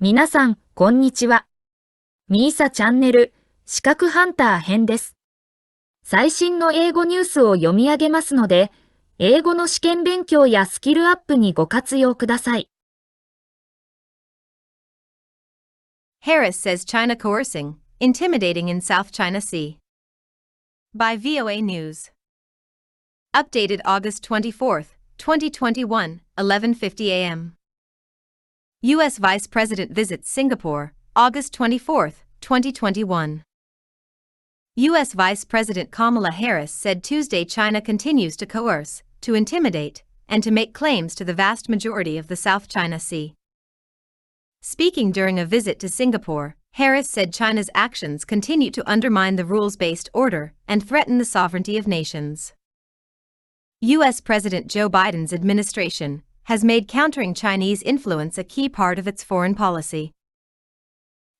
皆さん、こんにちは。みーさチャンネル、資格ハンター編です。最新の英語ニュースを読み上げますので、英語の試験勉強やスキルアップにご活用ください。Harris says China coercing, intimidating in South China Sea. By VOA News. Updated August 24, 2021, 11:50 a.m. U.S. Vice President visits Singapore, August 24, 2021. U.S. Vice President Kamala Harris said Tuesday China continues to coerce, to intimidate, and to make claims to the vast majority of the South China Sea. Speaking during a visit to Singapore, Harris said China's actions continue to undermine the rules-based order and threaten the sovereignty of nations. U.S. President Joe Biden's administration has made countering Chinese influence a key part of its foreign policy.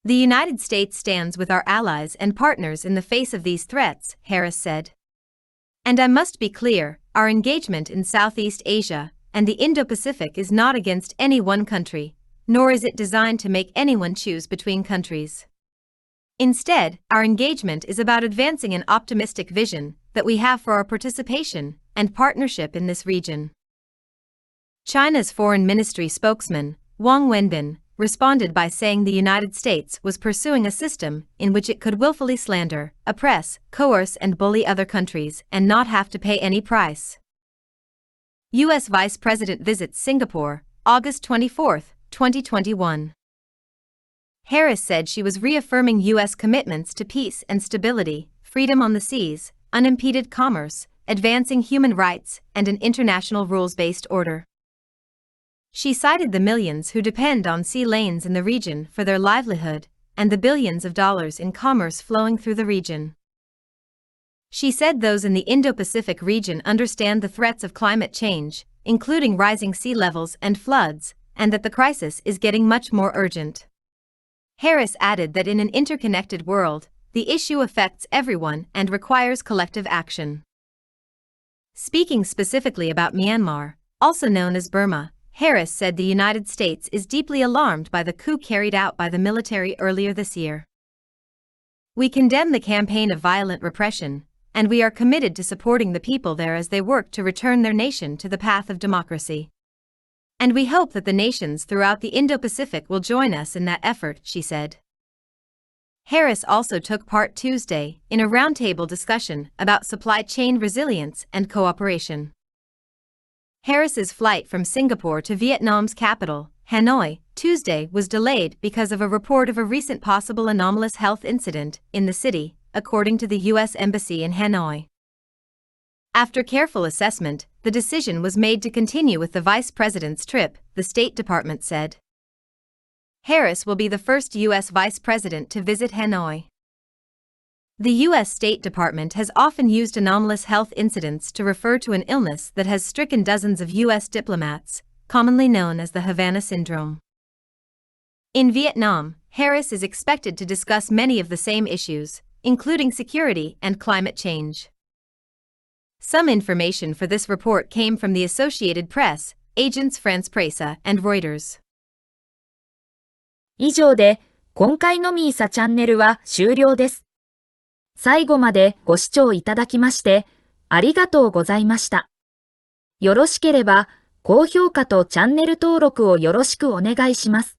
The United States stands with our allies and partners in the face of these threats, Harris said. And I must be clear, our engagement in Southeast Asia and the Indo-Pacific is not against any one country, nor is it designed to make anyone choose between countries. Instead, our engagement is about advancing an optimistic vision that we have for our participation and partnership in this region. China's Foreign Ministry spokesman, Wang Wenbin, responded by saying the United States was pursuing a system in which it could willfully slander, oppress, coerce and bully other countries and not have to pay any price. U.S. Vice President visits Singapore, August 24, 2021. Harris said she was reaffirming U.S. commitments to peace and stability, freedom on the seas, unimpeded commerce, advancing human rights, and an international rules-based order. She cited the millions who depend on sea lanes in the region for their livelihood and the billions of dollars in commerce flowing through the region. She said those in the Indo-Pacific region understand the threats of climate change, including rising sea levels and floods, and that the crisis is getting much more urgent. Harris added that in an interconnected world, the issue affects everyone and requires collective action. Speaking specifically about Myanmar, also known as Burma, Harris said the United States is deeply alarmed by the coup carried out by the military earlier this year. We condemn the campaign of violent repression, and we are committed to supporting the people there as they work to return their nation to the path of democracy. And we hope that the nations throughout the Indo-Pacific will join us in that effort, she said. Harris also took part Tuesday in a roundtable discussion about supply chain resilience and cooperation. Harris's flight from Singapore to Vietnam's capital, Hanoi, Tuesday was delayed because of a report of a recent possible anomalous health incident in the city, according to the U.S. Embassy in Hanoi. After careful assessment, the decision was made to continue with the vice president's trip, the State Department said. Harris will be the first U.S. vice president to visit Hanoi. The U.S. State Department has often used anomalous health incidents to refer to an illness that has stricken dozens of U.S. diplomats, commonly known as the Havana Syndrome. In Vietnam, Harris is expected to discuss many of the same issues, including security and climate change. Some information for this report came from the Associated Press, Agence France-Presse, and Reuters. 以上で、今回のみーさチャンネルは終了です。最後までご視聴いただきまして、ありがとうございました。よろしければ、高評価とチャンネル登録をよろしくお願いします。